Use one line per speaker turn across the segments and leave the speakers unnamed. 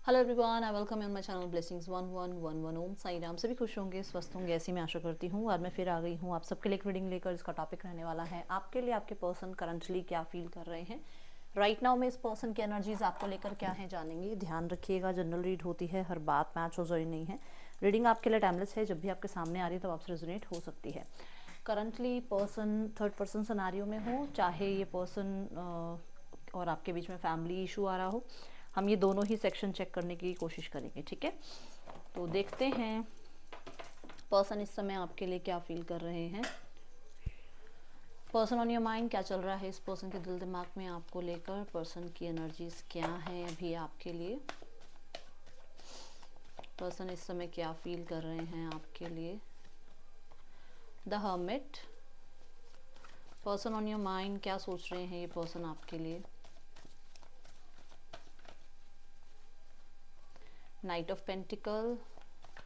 Hello everyone, I welcome you on my channel blessings 1111 ओम साई राम। सभी खुश होंगे, स्वस्थ होंगे, ऐसी मैं आशा करती हूँ। आज मैं फिर आ गई हूँ आप सबके लिए एक रीडिंग लेकर। इसका टॉपिक रहने वाला है आपके लिए आपके पर्सन करंटली क्या फील कर रहे हैं राइट नाउ में। इस पर्सन की एनर्जीज आपको लेकर क्या है जानेंगे। ध्यान रखिएगा, जनरल रीड होती है, हर बात मैच हो जाए नहीं है। रीडिंग आपके लिए टाइमलेस है, जब भी आपके सामने आ रही है तब आपसे रेजोनेट हो सकती है। Currently person third person scenario में हो, चाहे ये पर्सन और आपके बीच में फैमिली इशू आ रहा हो, हम ये दोनों ही सेक्शन चेक करने की कोशिश करेंगे। ठीक है, तो देखते हैं पर्सन इस समय आपके लिए क्या फील कर रहे हैं। पर्सन ऑन योर माइंड, क्या चल रहा है इस पर्सन के दिल दिमाग में आपको लेकर। पर्सन की एनर्जीज क्या है अभी आपके लिए। पर्सन इस समय क्या फील कर रहे हैं आपके लिए। The hermit, person on your mind, क्या सोच रहे हैं ये पर्सन आपके लिए। Night of pentacle,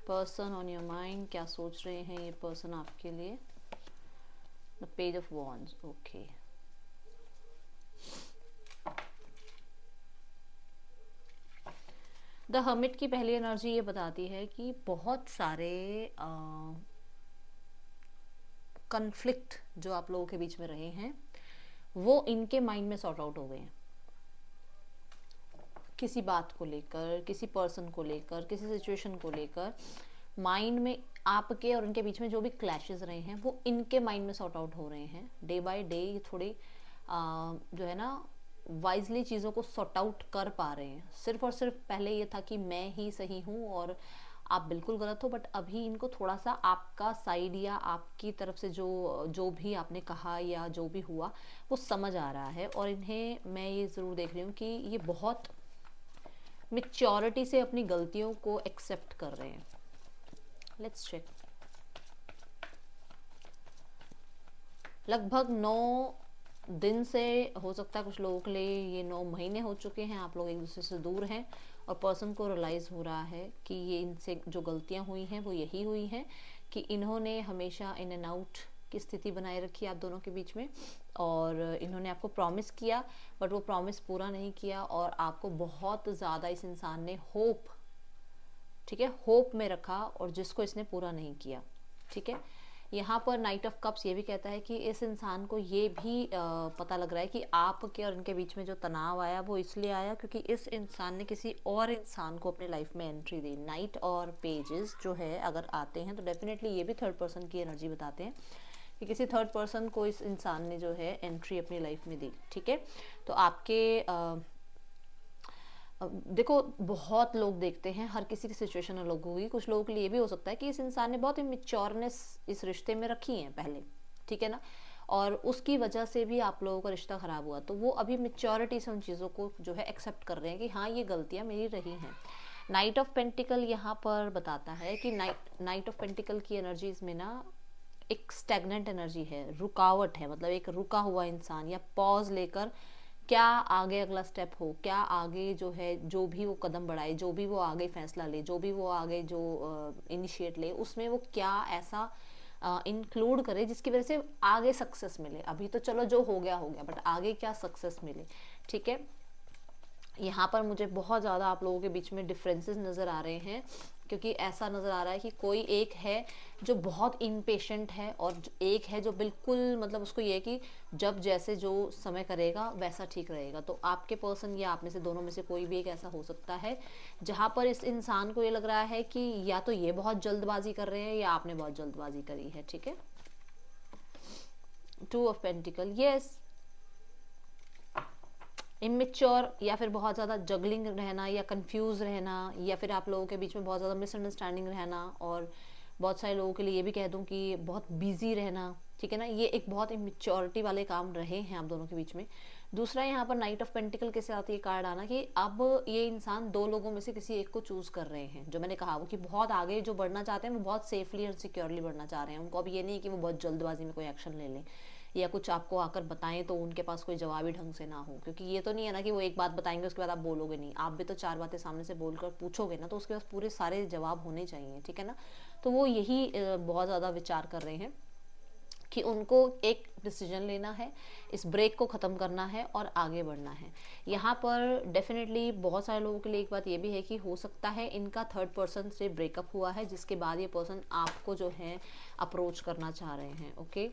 person on your mind, क्या सोच रहे हैं ये पर्सन आपके लिए। The page of wands, okay. The hermit की पहली एनर्जी ये बताती है कि बहुत सारे कन्फ्लिक्ट जो आप लोगों के बीच में रहे हैं वो इनके माइंड में सॉर्ट आउट हो गए हैं। किसी बात को लेकर, किसी पर्सन को लेकर, किसी सिचुएशन को लेकर माइंड में आपके और उनके बीच में जो भी क्लैशेस रहे हैं वो इनके माइंड में सॉर्ट आउट हो रहे हैं। डे बाय डे ये थोड़े जो है ना वाइजली चीज़ों को सॉर्ट आउट कर पा रहे हैं। सिर्फ और सिर्फ पहले ये था कि मैं ही सही हूँ और आप बिल्कुल गलत हो, बट अभी इनको थोड़ा सा आपका साइड या आपकी तरफ से जो जो भी आपने कहा या जो भी हुआ वो समझ आ रहा है। और इन्हें मैं ये ज़रूर देख रही हूँ कि ये बहुत मैच्योरिटी से अपनी गलतियों को एक्सेप्ट कर रहे हैं। Let's check. लगभग 9 दिन से, हो सकता है कुछ लोगों के लिए ये 9 महीने हो चुके हैं, आप लोग एक दूसरे से दूर हैं और पर्सन को रियलाइज़ हो रहा है कि ये इनसे जो गलतियां हुई हैं वो यही हुई हैं कि इन्होंने हमेशा इन एंड आउट की स्थिति बनाए रखी आप दोनों के बीच में। और इन्होंने आपको प्रॉमिस किया बट वो प्रॉमिस पूरा नहीं किया और आपको बहुत ज़्यादा इस इंसान ने होप, ठीक है, होप में रखा और जिसको इसने पूरा नहीं किया। ठीक है, यहाँ पर नाइट ऑफ कप्स ये भी कहता है कि इस इंसान को ये भी पता लग रहा है कि आपके और इनके बीच में जो तनाव आया वो इसलिए आया क्योंकि इस इंसान ने किसी और इंसान को अपने लाइफ में एंट्री दी। नाइट और पेजेस जो है अगर आते हैं तो डेफिनेटली ये भी थर्ड पर्सन की एनर्जी बताते हैं कि किसी थर्ड पर्सन को इस इंसान ने जो है एंट्री अपनी लाइफ में दी। ठीक है, तो आपके देखो बहुत लोग देखते हैं, हर किसी की सिचुएशन अलग होगी। कुछ लोगों के लिए भी हो सकता है कि इस इंसान ने बहुत इमेच्योरनेस इस रिश्ते में रखी है पहले, ठीक है ना, और उसकी वजह से भी आप लोगों का रिश्ता खराब हुआ। तो वो अभी मेच्योरिटी से उन चीज़ों को जो है एक्सेप्ट कर रहे हैं कि हाँ ये गलतियाँ मेरी रही हैं। नाइट ऑफ पेंटिकल यहाँ पर बताता है कि नाइट ऑफ पेंटिकल की एनर्जीज में ना एक स्टैग्नेंट एनर्जी है, रुकावट है, मतलब एक रुका हुआ इंसान या पॉज लेकर क्या आगे अगला स्टेप हो, क्या आगे जो है जो भी वो कदम बढ़ाए, जो भी वो आगे फैसला ले, जो भी वो आगे जो इनिशिएट ले, उसमें वो क्या ऐसा इंक्लूड करे जिसकी वजह से आगे सक्सेस मिले। अभी तो चलो जो हो गया बट आगे क्या सक्सेस मिले। ठीक है, यहाँ पर मुझे बहुत ज़्यादा आप लोगों के बीच में डिफरेंसेस नज़र आ रहे हैं क्योंकि ऐसा नज़र आ रहा है कि कोई एक है जो बहुत इम्पेशेंट है और एक है जो बिल्कुल मतलब उसको ये है कि जब जैसे जो समय करेगा वैसा ठीक रहेगा। तो आपके पर्सन या आप में से दोनों में से कोई भी एक ऐसा हो सकता है जहाँ पर इस इंसान को ये लग रहा है कि या तो ये बहुत जल्दबाजी कर रहे हैं या आपने बहुत जल्दबाजी करी है। ठीक है, 2 ऑफ पेंटिकल, यस, इमेच्योर या फिर बहुत ज़्यादा जगलिंग रहना या कंफ्यूज रहना या फिर आप लोगों के बीच में बहुत ज़्यादा मिसअंडरस्टैंडिंग रहना, और बहुत सारे लोगों के लिए ये भी कह दूं कि बहुत बिजी रहना। ठीक है ना, ये एक बहुत इमेच्योरिटी वाले काम रहे हैं आप दोनों के बीच में। दूसरा यहाँ पर नाइट ऑफ पेंटिकल के साथ ये कार्ड आना कि अब ये इंसान 2 लोगों में से किसी एक को चूज कर रहे हैं। जो मैंने कहा वो कि बहुत आगे जो बढ़ना चाहते हैं वो बहुत सेफली और सिक्योरली बढ़ना चाह रहे हैं। उनको अब ये नहीं कि वो बहुत जल्दबाजी में कोई एक्शन ले लें या कुछ आपको आकर बताएं तो उनके पास कोई जवाब ही ढंग से ना हो, क्योंकि ये तो नहीं है ना कि वो एक बात बताएंगे उसके बाद आप बोलोगे नहीं। आप भी तो 4 बातें सामने से बोलकर पूछोगे ना, तो उसके पास पूरे सारे जवाब होने चाहिए। ठीक है ना, तो वो यही बहुत ज़्यादा विचार कर रहे हैं कि उनको एक डिसीजन लेना है, इस ब्रेक को ख़त्म करना है और आगे बढ़ना है। यहाँ पर डेफिनेटली बहुत सारे लोगों के लिए एक बात ये भी है कि हो सकता है इनका थर्ड पर्सन से ब्रेकअप हुआ है, जिसके बाद ये पर्सन आपको जो है अप्रोच करना चाह रहे हैं। ओके,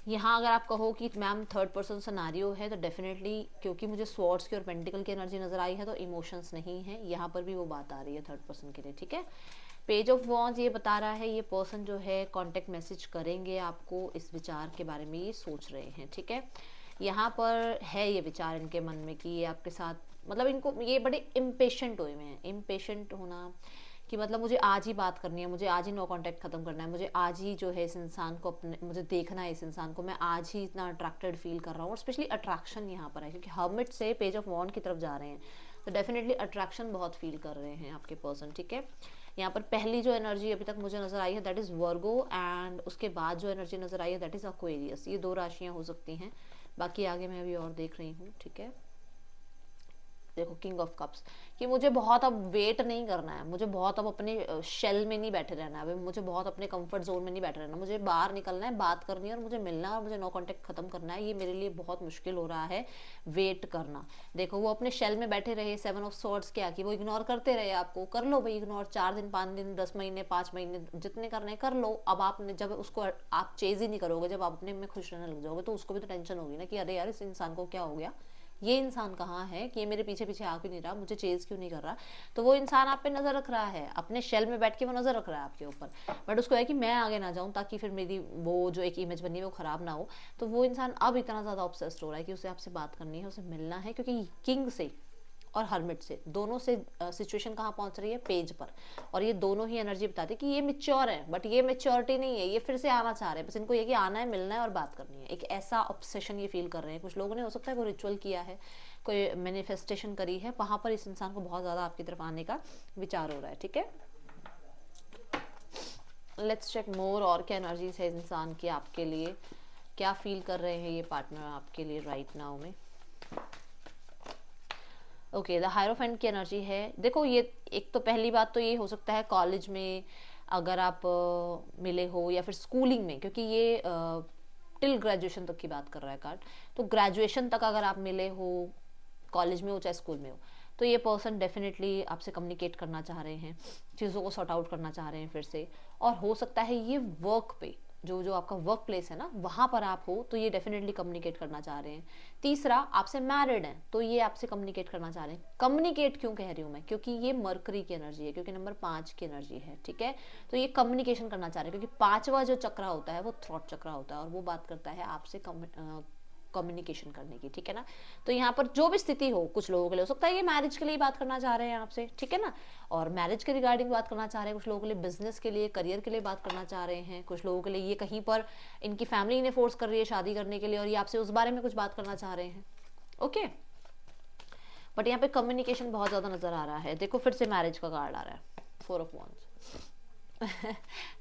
यहाँ अगर आप कहो कि मैम थर्ड पर्सन सिनेरियो है, तो डेफिनेटली क्योंकि मुझे स्वॉर्ड्स की और पेंटिकल की एनर्जी नजर आई है, तो इमोशंस नहीं है, यहाँ पर भी वो बात आ रही है थर्ड पर्सन के लिए। ठीक है, पेज ऑफ वॉन्ड्स ये बता रहा है ये पर्सन जो है कांटेक्ट मैसेज करेंगे आपको, इस विचार के बारे में ये सोच रहे हैं। ठीक है, यहाँ पर है ये विचार इनके मन में कि ये आपके साथ, मतलब इनको ये बड़े इम्पेशेंट हुए हैं। इम्पेशेंट होना कि मतलब मुझे आज ही बात करनी है, मुझे आज ही नो कांटेक्ट खत्म करना है, मुझे आज ही जो है इस इंसान को अपने, मुझे देखना है इस इंसान को, मैं आज ही इतना अट्रैक्टेड फील कर रहा हूँ। और स्पेशली अट्रैक्शन यहाँ पर है क्योंकि हर्मिट से पेज ऑफ वॉन्ड की तरफ जा रहे हैं, तो डेफिनेटली अट्रैक्शन बहुत फील कर रहे हैं आपके पर्सन। ठीक है, यहाँ पर पहली जो एनर्जी अभी तक मुझे नजर आई है दैट इज वर्गो, एंड उसके बाद जो एनर्जी नजर आई है दैट इज एक्वेरियस। ये दो राशियां हो सकती हैं, बाकी आगे मैं अभी और देख रही हूँ। ठीक है, देखो किंग ऑफ कप्स कि मुझे बहुत अब वेट नहीं करना है, मुझे बहुत अब अपने शेल में नहीं बैठे रहना है, मुझे बहुत अपने कंफर्ट जोन में नहीं बैठे रहना, मुझे बाहर निकलना है, बात करनी है और मुझे मिलना है और मुझे नो कांटेक्ट खत्म करना है। ये मेरे लिए बहुत मुश्किल हो रहा है वेट करना। देखो वो अपने शेल में बैठे रहे, 7 ऑफ स्वॉर्ड्स क्या कि वो इग्नोर करते रहे आपको, कर लो भाई इग्नोर, 4 दिन 5 दिन 10 महीने 5 महीने जितने करने कर लो। अब आपने जब उसको आप चेज ही नहीं करोगे, जब आप अपने में खुश रहने लग जाओगे, तो उसको भी तो टेंशन होगी ना कि अरे यार इस इंसान को क्या हो गया, ये इंसान कहाँ है कि ये मेरे पीछे पीछे आ क्यों नहीं रहा, मुझे चेज क्यों नहीं कर रहा। तो वो इंसान आप पे नजर रख रहा है, अपने शेल में बैठ के वो नजर रख रहा है आपके ऊपर, बट उसको है कि मैं आगे ना जाऊं ताकि फिर मेरी वो जो एक इमेज बनी है वो खराब ना हो। तो वो इंसान अब इतना ज्यादा ऑब्सेस्ड हो रहा है कि उसे आपसे बात करनी है, उसे मिलना है, क्योंकि किंग से और हर्मिट से दोनों से सिचुएशन कहाँ पहुंच रही है, पेज पर। और ये दोनों ही एनर्जी बताती है कि ये मेच्योर है, बट ये मेच्योरिटी नहीं है, ये फिर से आना चाह रहे हैं, बस इनको ये कि आना है, मिलना है और बात करनी है। एक ऐसा ऑब्सेशन ये फील कर रहे हैं। कुछ लोगों ने हो सकता है कोई रिचुअल किया है, कोई मैनिफेस्टेशन करी है, वहां पर इस इंसान को बहुत ज्यादा आपकी तरफ आने का विचार हो रहा है। ठीक है, लेट्स चेक मोर, और क्या एनर्जीज है इस इंसान की आपके लिए, क्या फील कर रहे हैं ये पार्टनर आपके लिए राइट नाउ में। ओके, द हायरोफेंट की एनर्जी है। देखो ये एक तो पहली बात तो ये हो सकता है कॉलेज में अगर आप मिले हो, या फिर स्कूलिंग में, क्योंकि ये टिल ग्रेजुएशन तक की बात कर रहा है कार्ड। तो ग्रेजुएशन तक अगर आप मिले हो, कॉलेज में हो चाहे स्कूल में हो, तो ये पर्सन डेफिनेटली आपसे कम्युनिकेट करना चाह रहे हैं, चीज़ों को सॉर्ट आउट करना चाह रहे हैं फिर से। और हो सकता है ये वर्क पे, जो आपका वर्क प्लेस है ना, वहाँ पर आप हो तो ये डेफिनेटली कम्युनिकेट करना चाह रहे हैं। तीसरा, आपसे मैरिड है तो ये आपसे कम्युनिकेट करना चाह रहे हैं। कम्युनिकेट क्यों कह रही हूँ मैं, क्योंकि ये मरकरी की एनर्जी है, क्योंकि नंबर 5 की एनर्जी है। ठीक है, तो ये कम्युनिकेशन करना चाह रहे हैं, क्योंकि 5वां जो चक्र होता है वो थ्रॉट चक्र होता है, और वो बात करता है आपसे कम्युनिकेशन करने की। ठीक है ना, तो यहाँ पर जो भी स्थिति हो, कुछ लोगों के लिए हो सकता है ये मैरिज के लिए बात करना चाह रहे हैं आपसे। ठीक है ना, और मैरिज के रिगार्डिंग बात करना चाह रहे हैं, कुछ लोगों के लिए बिजनेस के लिए, करियर के लिए बात करना चाह रहे हैं, कुछ लोगों के लिए ये कहीं पर इनकी फैमिली इन्हें फोर्स कर रही है शादी करने के लिए, और ये आपसे उस बारे में कुछ बात करना चाह रहे हैं। ओके, बट यहाँ पे कम्युनिकेशन बहुत ज्यादा नजर आ रहा है। देखो फिर से मैरिज का कार्ड आ रहा है, 4 ऑफ वॉन्ड्स।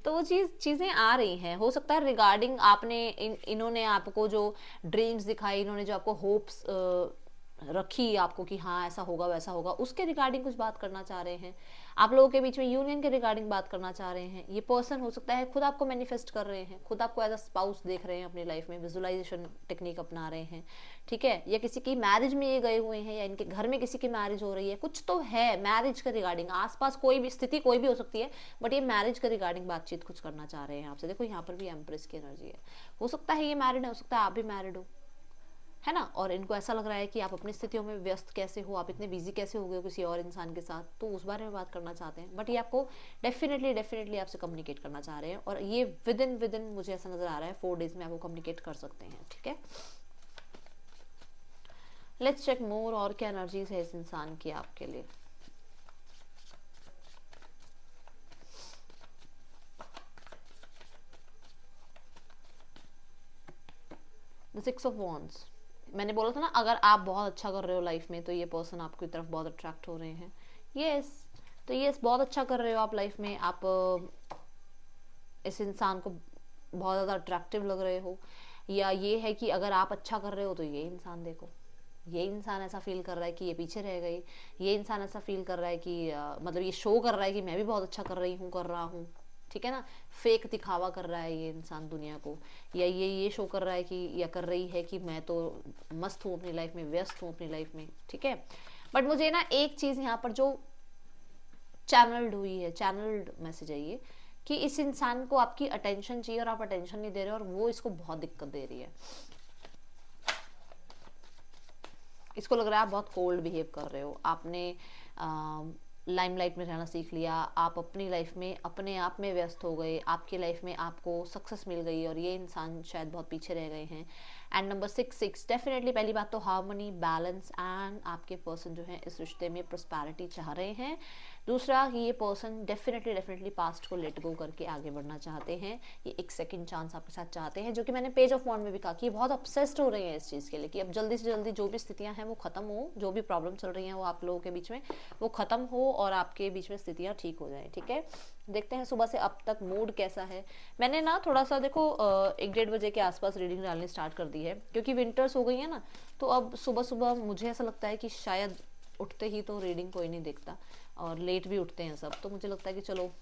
तो वो चीजें आ रही हैं। हो सकता है रिगार्डिंग आपने इन्होंने आपको जो ड्रीम्स दिखाई, इन्होंने जो आपको होप्स रखी आपको कि हाँ ऐसा होगा वैसा होगा, उसके रिगार्डिंग कुछ बात करना चाह रहे हैं। आप लोगों के बीच में यूनियन के रिगार्डिंग बात करना चाह रहे हैं। ये पर्सन हो सकता है खुद आपको मैनिफेस्ट कर रहे हैं, खुद आपको एज अ स्पाउस देख रहे हैं अपनी लाइफ में, विजुअलाइजेशन टेक्निक अपना रहे हैं। ठीक है, या किसी की मैरिज में ये गए हुए हैं, या इनके घर में किसी की मैरिज हो रही है, कुछ तो है मैरिज के रिगार्डिंग। आसपास कोई भी स्थिति कोई भी हो सकती है, बट ये मैरिज के रिगार्डिंग बातचीत कुछ करना चाह रहे हैं आपसे। देखो यहाँ पर भी एम्प्रेस की एनर्जी है। हो सकता है ये मैरिड है, हो सकता है आप भी मैरिड हो, है ना, और इनको ऐसा लग रहा है कि आप अपनी स्थितियों में व्यस्त कैसे हो, आप इतने बिजी कैसे हो गए हो किसी और इंसान के साथ, तो उस बारे में बात करना चाहते हैं। बट ये आपको डेफिनेटली आपसे कम्युनिकेट करना चाह रहे हैं, और ये विद इन मुझे ऐसा नजर आ रहा है 4 डेज में आपको कम्युनिकेट कर सकते हैं। ठीक है, लेट्स चेक मोर, और क्या एनर्जीज है इस इंसान की आपके लिए। द 6 ऑफ वॉन्ड्स, मैंने बोला था ना अगर आप बहुत अच्छा कर रहे हो लाइफ में, तो ये पर्सन आपकी तरफ बहुत अट्रैक्ट हो रहे हैं। यस, तो यस बहुत अच्छा कर रहे हो आप लाइफ में, आप इस इंसान को बहुत ज़्यादा अट्रैक्टिव लग रहे हो, या ये है कि अगर आप अच्छा कर रहे हो तो ये इंसान, देखो ये इंसान ऐसा फील कर रहा है कि ये पीछे रह गई, ये इंसान ऐसा फील कर रहा है कि मतलब ये शो कर रहा है कि मैं भी बहुत अच्छा कर रही हूँ, कर रहा हूँ। ठीक है ना, फेक दिखावा कर रहा है ये इंसान दुनिया को, या ये शो कर रहा है कि, या कर रही है कि मैं तो मस्त हूँ अपनी लाइफ में, व्यस्त हूँ अपनी लाइफ में, ठीक है। बट मुझे ना एक चीज़ यहाँ पर जो चैनल्ड हुई है, चैनल्ड मैसेज है ये, कि इस इंसान को आपकी अटेंशन चाहिए और आप अटेंशन नहीं दे रहे हो, और वो इसको बहुत दिक्कत दे रही है। इसको लग रहा है आप बहुत कोल्ड बिहेव कर रहे हो, आपने लाइमलाइट में रहना सीख लिया, आप अपनी लाइफ में अपने आप में व्यस्त हो गए, आपकी लाइफ में आपको सक्सेस मिल गई और ये इंसान शायद बहुत पीछे रह गए हैं। एंड नंबर 6 डेफिनेटली पहली बात तो हार्मनी, बैलेंस, एंड आपके पर्सन जो है इस रिश्ते में प्रॉस्पेरिटी चाह रहे हैं। दूसरा, ये पर्सन डेफिनेटली पास्ट को लेट गो करके आगे बढ़ना चाहते हैं, ये एक सेकंड चांस आपके साथ चाहते हैं, जो कि मैंने पेज ऑफ वॉन्ड में भी कहा कि ये बहुत ऑब्सेस्ड हो रहे हैं इस चीज़ के लिए कि अब जल्दी से जल्दी जो भी स्थितियां हैं वो खत्म हो, जो भी प्रॉब्लम चल रही हैं वो आप लोगों के बीच में वो खत्म हो और आपके बीच में स्थितियां ठीक हो जाएं, ठीक है। देखते हैं सुबह से अब तक मूड कैसा है। मैंने ना थोड़ा सा देखो 1-1:30 बजे के आसपास रीडिंग डालनी स्टार्ट कर दी है, क्योंकि विंटर्स हो गई है ना, तो अब सुबह सुबह मुझे ऐसा लगता है कि शायद उठते ही तो रीडिंग कोई नहीं देखता, और लेट भी उठते हैं सब, तो मुझे लगता है कि चलो,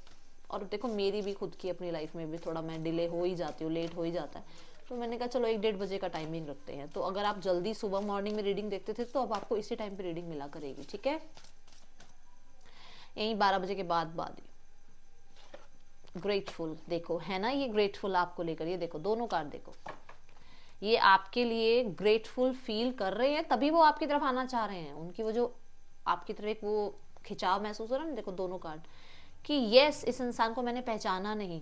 और देखो मेरी भी खुद की अपनी लाइफ में भी थोड़ा मैं डिले हो ही जाती हूँ, लेट हो ही जाता है, तो मैंने कहा चलो 1-1:30 बजे का टाइमिंग रखते हैं। तो अगर आप जल्दी सुबह मॉर्निंग में रीडिंग देखते थे तो अब आपको इसी टाइम पे रीडिंग मिला करेगी, ठीक है, यही 12 बजे के बाद ही। ग्रेटफुल देखो है ना, ये ग्रेटफुल आपको लेकर, ये देखो दोनों कार्ड देखो, ये आपके लिए ग्रेटफुल फील कर रहे हैं, तभी वो आपकी तरफ आना चाह रहे हैं, उनकी वो जो आपकी तरफ एक वो खिंचाव महसूस हो रहा है ना, देखो दोनों कार्ड, कि यस इस इंसान को मैंने पहचाना नहीं।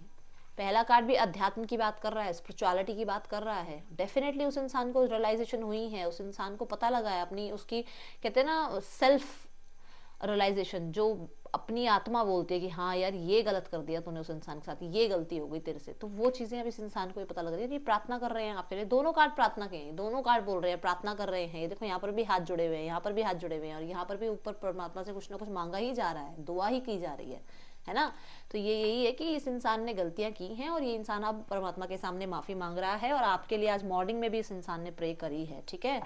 पहला कार्ड भी अध्यात्म की बात कर रहा है, स्पिरिचुअलिटी की बात कर रहा है, डेफिनेटली उस इंसान को रियलाइजेशन हुई है, उस इंसान को पता लगा है अपनी, उसकी कहते हैं ना सेल्फ रियलाइजेशन, जो अपनी आत्मा बोलती है कि हाँ यार ये गलत कर दिया तूने उस इंसान के साथ, ये गलती हो गई तेरे से, तो वो चीज़ें अब इस इंसान को ये पता लग रही है। ये प्रार्थना कर रहे हैं आपके लिए, दोनों कार्ड प्रार्थना के हैं, दोनों कार्ड बोल रहे हैं प्रार्थना कर रहे हैं, ये देखो यहाँ पर भी हाथ जुड़े हुए हैं, यहाँ पर भी हाथ जुड़े हुए हैं, और यहाँ पर भी ऊपर परमात्मा से कुछ ना कुछ मांगा ही जा रहा है, दुआ ही की जा रही है ना। तो ये यही है कि इस इंसान ने गलतियां की हैं और ये इंसान अब परमात्मा के सामने माफ़ी मांग रहा है, और आपके लिए आज मॉर्निंग में भी इस इंसान ने प्रे करी है, ठीक है,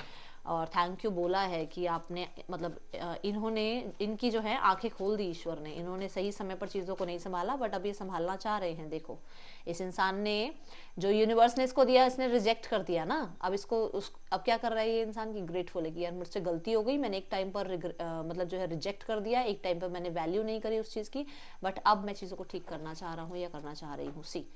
और थैंक यू बोला है कि आपने, मतलब इन्होंने, इनकी जो है आंखें खोल दी ईश्वर ने, इन्होंने सही समय पर चीज़ों को नहीं संभाला, बट अब ये संभालना चाह रहे हैं। देखो इस इंसान ने जो यूनिवर्स ने इसको दिया, इसने रिजेक्ट कर दिया ना, अब इसको अब क्या कर रहा है ये इंसान की ग्रेटफुल है कि यार मुझसे गलती हो गई, मैंने एक टाइम पर मतलब जो है रिजेक्ट कर दिया, एक टाइम पर मैंने वैल्यू नहीं करी उस चीज़ की, बट अब मैं चीज़ों को ठीक करना चाह रहा हूँ या करना चाह रही हूँ। सी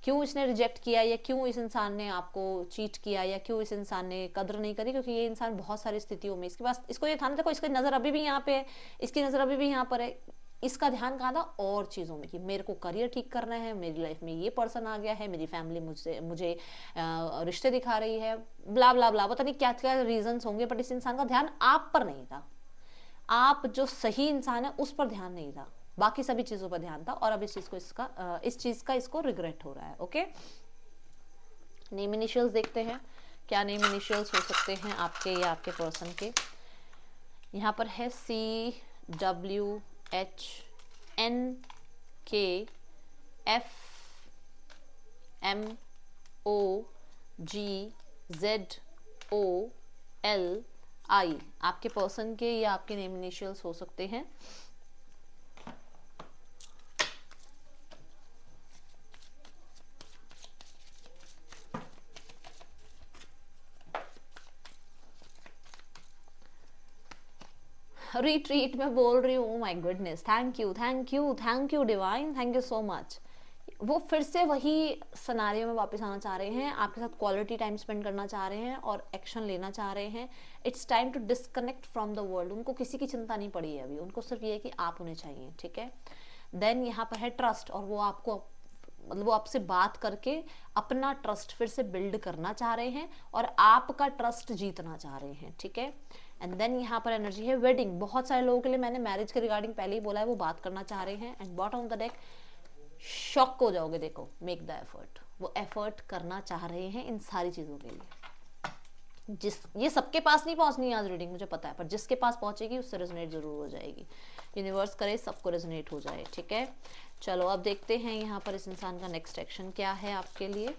क्यों इसने रिजेक्ट किया, या क्यों इस इंसान ने आपको चीट किया, या क्यों इस इंसान ने कदर नहीं करी, क्योंकि ये इंसान बहुत सारी स्थितियों में, इसके पास, इसको ये था ना, देखो इसकी नज़र अभी भी यहाँ पे है, इसकी नज़र अभी भी यहाँ पर है, इसका ध्यान कहाँ था, और चीज़ों में, कि मेरे को करियर ठीक करना है, मेरी लाइफ में ये पर्सन आ गया है, मेरी फैमिली मुझे रिश्ते दिखा रही है, ब्ला ब्ला ब्ला, पता नहीं क्या क्या रीजंस होंगे, बट इस इंसान का ध्यान आप पर नहीं था, आप जो सही इंसान है उस पर ध्यान नहीं था, बाकी सभी चीजों पर ध्यान था, और अब इस चीज का इसको रिग्रेट हो रहा है। ओके, नेम इनिशियल्स देखते हैं, क्या नेम इनिशियल्स हो सकते हैं आपके या आपके पर्सन के। यहाँ पर है CWHNKFMOGZOLI, आपके पर्सन के या आपके नेम इनिशियल्स हो सकते हैं। रिट्रीट में बोल रही हूँ, my goodness, thank you divine, thank you so much. वो फिर से वही सिनेरियो में वापस आना चाह रहे हैं, आपके साथ क्वालिटी टाइम स्पेंड करना चाह रहे हैं और एक्शन लेना चाह रहे हैं। It's time to disconnect from the world, उनको किसी की चिंता नहीं पड़ी है अभी, उनको सिर्फ ये है कि आप उन्हें चाहिए, ठीक है। देन यहाँ पर है ट्रस्ट, और वो आपको, मतलब वो आपसे बात करके अपना ट्रस्ट फिर से बिल्ड करना चाह रहे हैं और आपका ट्रस्ट जीतना चाह रहे हैं, ठीक है। एंड देन यहाँ पर एनर्जी है वेडिंग, बहुत सारे लोगों के लिए मैंने मैरिज के रिगार्डिंग पहले ही बोला है, वो बात करना चाह रहे हैं। And bottom of the deck, shock हो जाओगे, देखो मेक द एफर्ट, वो एफर्ट करना चाह रहे हैं इन सारी चीज़ों के लिए। ये सबके पास नहीं पहुंचनी है आज रीडिंग, मुझे पता है, पर जिसके पास पहुंचेगी उससे रेजोनेट जरूर हो जाएगी। यूनिवर्स करे सबको रेजोनेट हो जाए, ठीक है। चलो अब देखते हैं यहाँ पर इस इंसान का नेक्स्ट एक्शन क्या है आपके लिए।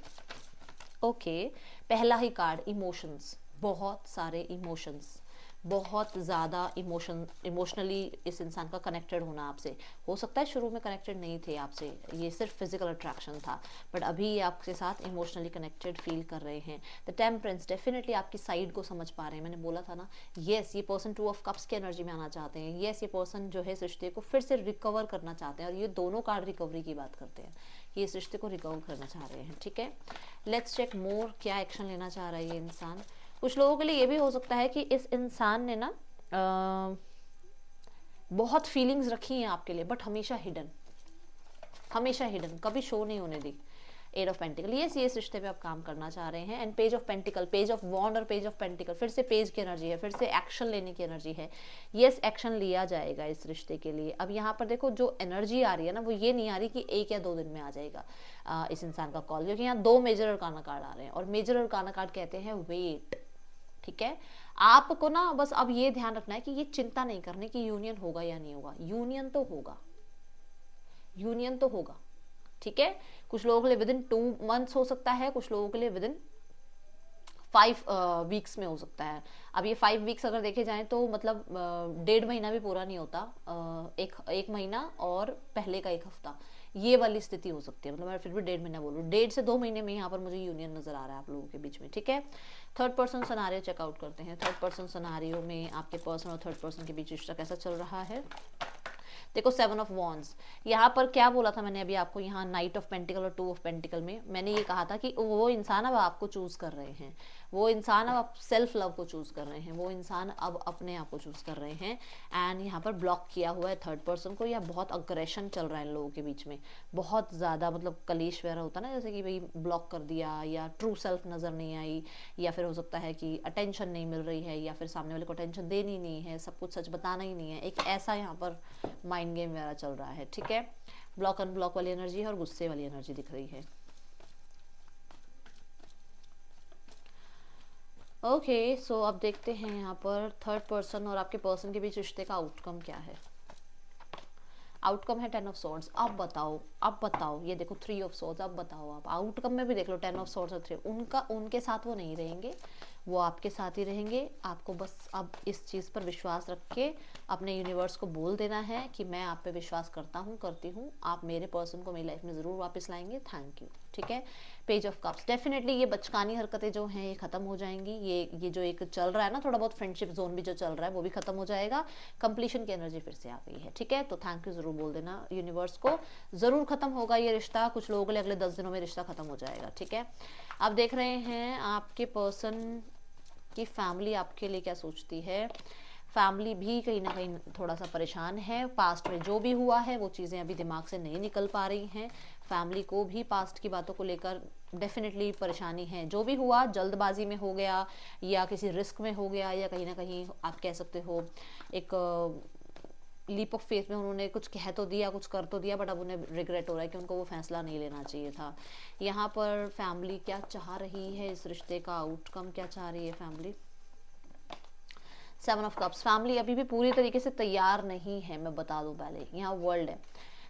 ओके, पहला ही कार्ड इमोशंस, बहुत सारे इमोशंस, बहुत ज़्यादा इमोशनली इस इंसान का कनेक्टेड होना आपसे। हो सकता है शुरू में कनेक्टेड नहीं थे आपसे, ये सिर्फ फिजिकल अट्रैक्शन था, बट अभी ये आपके साथ इमोशनली कनेक्टेड फील कर रहे हैं। द टेम्परेंस डेफिनेटली आपकी साइड को समझ पा रहे हैं, मैंने बोला था ना। येस, ये पर्सन 2 ऑफ कप्स की एनर्जी में आना चाहते हैं। येस, ये पर्सन जो है इस रिश्ते को फिर से रिकवर करना चाहते हैं, और ये दोनों कार्ड रिकवरी की बात करते हैं, ये इस रिश्ते को रिकवर करना चाह रहे हैं। ठीक है, लेट्स चेक मोर, क्या एक्शन लेना चाह रहा है ये इंसान। कुछ लोगों के लिए ये भी हो सकता है कि इस इंसान ने ना बहुत फीलिंग्स रखी हैं आपके लिए, बट हमेशा हिडन, हमेशा हिडन, कभी शो नहीं होने दी। 8 ऑफ पेंटिकल, ये इस रिश्ते पे आप काम करना चाह रहे हैं। And page of pentacle, page of wand और पेज ऑफ पेंटिकल, फिर से पेज की एनर्जी है, फिर से एक्शन लेने की एनर्जी है। यस, एक्शन लिया जाएगा इस रिश्ते के लिए। अब यहाँ पर देखो जो एनर्जी आ रही है ना, वो ये नहीं आ रही कि 1 या 2 दिन में आ जाएगा इस इंसान का कॉल, क्योंकि यहाँ 2 मेजर अरकाना कार्ड आ रहे हैं, और मेजर अरकाना कार्ड कहते हैं वेट। ठीक है, आपको ना बस अब ये ध्यान रखना है कि ये चिंता नहीं करनी कि यूनियन होगा या नहीं होगा, यूनियन तो होगा, यूनियन तो होगा। ठीक है, कुछ लोगों के लिए विदिन 2 मंथ्स हो सकता है, कुछ लोगों के लिए विदिन 5 वीक्स में हो सकता है। अब ये 5 वीक्स अगर देखे जाएं तो मतलब 1.5 महीना भी पूरा नहीं होता, एक महीना और पहले का 1 हफ्ता, ये वाली स्थिति हो सकती है। मतलब मैं फिर भी 1.5 महीना बोलूँ, 1.5 से 2 महीने में यहाँ पर मुझे यूनियन नजर आ रहा है आप लोगों के बीच में। ठीक है, थर्ड पर्सन सिनेरियो चेकआउट करते हैं। थर्ड पर्सन सिनेरियो में आपके पर्सन और थर्ड पर्सन के बीच रिश्ता कैसा चल रहा है। देखो 7 ऑफ वॉन्ड्स, यहाँ पर क्या बोला था मैंने अभी आपको, यहाँ नाइट ऑफ पेंटिकल और 2 ऑफ पेंटिकल में मैंने ये कहा था कि वो इंसान अब आपको चूज कर रहे हैं, वो इंसान अब सेल्फ लव को चूज कर रहे हैं, वो इंसान अब अपने आप को चूज कर रहे हैं। एंड यहाँ पर ब्लॉक किया हुआ है थर्ड पर्सन को, या बहुत अग्रेशन चल रहा है इन लोगों के बीच में, बहुत ज़्यादा, मतलब कलेश वगैरह होता है ना, जैसे कि भाई ब्लॉक कर दिया, या ट्रू सेल्फ नज़र नहीं आई, या फिर हो सकता है कि अटेंशन नहीं मिल रही है, या फिर सामने वाले को अटेंशन देनी नहीं है, सब कुछ सच बताना ही नहीं है, एक ऐसा यहाँ पर माइंड गेम वगैरह चल रहा है। ठीक है, ब्लॉक अनब्लॉक वाली एनर्जी है और गुस्से वाली एनर्जी दिख रही है। ओके, सो अब देखते हैं यहाँ पर थर्ड पर्सन और आपके पर्सन के बीच रिश्ते का आउटकम क्या है। आउटकम है 10 ऑफ सॉर्ड्स। अब बताओ, अब बताओ, ये देखो 3 ऑफ सॉर्ड्स। अब बताओ, आप आउटकम में भी देख लो 10 ऑफ सॉर्ड्स और 3। उनके साथ वो नहीं रहेंगे, वो आपके साथ ही रहेंगे। आपको बस अब इस चीज़ पर विश्वास रख के अपने यूनिवर्स को बोल देना है कि मैं आप पे विश्वास करता हूँ, करती हूँ, आप मेरे पर्सन को मेरी लाइफ में ज़रूर वापस लाएंगे, थैंक यू। ठीक है, पेज ऑफ कप्स, डेफिनेटली ये बचकानी हरकतें जो हैं ये खत्म हो जाएंगी। ये जो एक चल रहा है ना थोड़ा बहुत फ्रेंडशिप जोन भी जो चल रहा है वो भी खत्म हो जाएगा। कंप्लीशन की एनर्जी फिर से आ गई है। ठीक है, तो थैंक यू ज़रूर बोल देना यूनिवर्स को, ज़रूर खत्म होगा ये रिश्ता। कुछ लोगों के लिए अगले 10 दिनों में रिश्ता खत्म हो जाएगा। ठीक है, अब देख रहे हैं आपके पर्सन की फैमिली आपके लिए क्या सोचती है। फैमिली भी कहीं ना कहीं थोड़ा सा परेशान है, पास्ट में जो भी हुआ है वो चीज़ें अभी दिमाग से नहीं निकल पा रही हैं। फैमिली को भी पास्ट की बातों को लेकर डेफिनेटली परेशानी है। जो भी हुआ जल्दबाजी में हो गया, या किसी रिस्क में हो गया, या कहीं ना कहीं आप कह सकते हो एक लीप ऑफ फेथ में उन्होंने कुछ कह तो दिया, कुछ कर तो दिया, बट अब उन्हें रिग्रेट हो रहा है कि उनको वो फैसला नहीं लेना चाहिए था। यहाँ पर फैमिली क्या चाह रही है, इस रिश्ते का आउटकम क्या चाह रही है फैमिली। 7 ऑफ कप्स, फैमिली अभी भी पूरी तरीके से तैयार नहीं है, मैं बता दूं पहले। यहाँ वर्ल्ड है,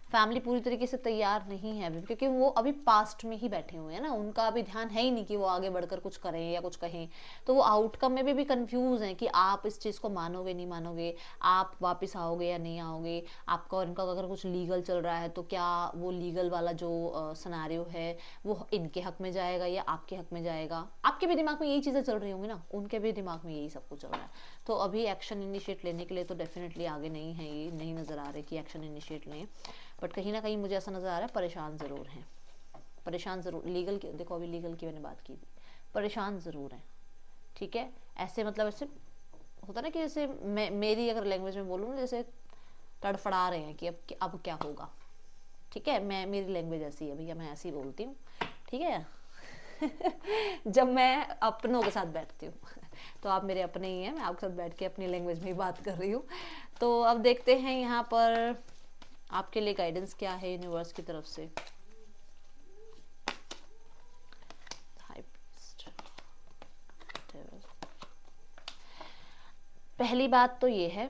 फैमिली पूरी तरीके से तैयार नहीं है अभी, क्योंकि वो अभी पास्ट में ही बैठे हुए हैं ना, उनका अभी ध्यान है ही नहीं कि वो आगे बढ़कर कुछ करें या कुछ कहें। तो वो आउटकम में भी कंफ्यूज हैं कि आप इस चीज़ को मानोगे नहीं मानोगे, आप वापस आओगे या नहीं आओगे। आपका और इनका अगर कुछ लीगल चल रहा है तो क्या वो लीगल वाला जो सिनेरियो है वो इनके हक में जाएगा या आपके हक में जाएगा। आपके भी दिमाग में यही चीज़ें चल रही होंगी ना, उनके भी दिमाग में यही सब कुछ चल रहा है। तो अभी एक्शन इनिशिएट लेने के लिए तो डेफिनेटली आगे नहीं है, ये नहीं नज़र आ रहे कि एक्शन इनिशिएट लें, बट कहीं ना कहीं मुझे ऐसा नज़र आ रहा है परेशान ज़रूर हैं, परेशान ज़रूर। लीगल की देखो, अभी लीगल की मैंने बात की थी, परेशान ज़रूर हैं। ठीक है, ऐसे मतलब ऐसे होता ना कि जैसे मेरी अगर लैंग्वेज में बोलूँ ना, जैसे तड़फड़ा रहे हैं कि अब क्या होगा। ठीक है, मेरी लैंग्वेज ऐसी है भैया, मैं ऐसी बोलती हूँ। ठीक है जब मैं अपनों के साथ बैठती हूँ तो आप मेरे अपने ही हैं, मैं आपके साथ बैठ के अपनी लैंग्वेज में ही बात कर रही हूँ। तो अब देखते हैं यहाँ पर आपके लिए गाइडेंस क्या है यूनिवर्स की तरफ से। पहली बात तो ये है,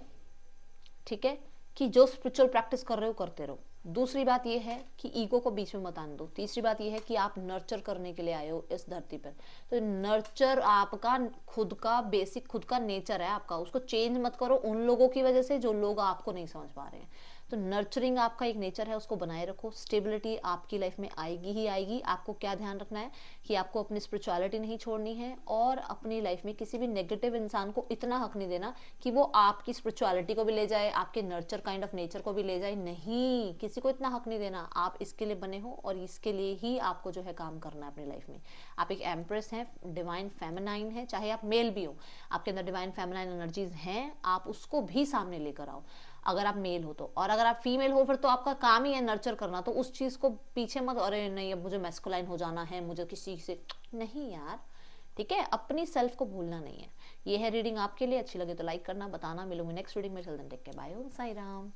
ठीक है, कि जो स्पिरिचुअल प्रैक्टिस कर रहे हो करते रहो। दूसरी बात ये है कि ईगो को बीच में मत आने दो। तीसरी बात ये है कि आप नर्चर करने के लिए आए हो इस धरती पर, तो नर्चर आपका खुद का बेसिक, खुद का नेचर है आपका, उसको चेंज मत करो उन लोगों की वजह से जो लोग आपको नहीं समझ पा रहे हैं। तो नर्चरिंग आपका एक नेचर है, उसको बनाए रखो। स्टेबिलिटी आपकी लाइफ में आएगी ही आएगी। आपको क्या ध्यान रखना है कि आपको अपनी स्पिरिचुअलिटी नहीं छोड़नी है, और अपनी लाइफ में किसी भी नेगेटिव इंसान को इतना हक नहीं देना कि वो आपकी स्पिरिचुअलिटी को भी ले जाए, आपके नर्चर काइंड ऑफ नेचर को भी ले जाए। नहीं, किसी को इतना हक नहीं देना। आप इसके लिए बने हो और इसके लिए ही आपको जो है काम करना है अपनी लाइफ में। आप एक एम्प्रेस हैं, डिवाइन फेमिनाइन है, चाहे आप मेल भी हो, आपके अंदर डिवाइन फेमिनाइन एनर्जीज हैं, आप उसको भी सामने लेकर आओ अगर आप मेल हो तो। और अगर आप फीमेल हो फिर तो आपका काम ही है नर्चर करना, तो उस चीज़ को पीछे मत, अरे नहीं अब मुझे मैस्कुलाइन हो जाना है, मुझे किसी से नहीं यार, ठीक है। अपनी सेल्फ को भूलना नहीं है। ये है रीडिंग आपके लिए। अच्छी लगे तो लाइक करना, बताना। मिलूंगी नेक्स्ट रीडिंग में। चल देन टेक केयर, बाय, ओम साई राम।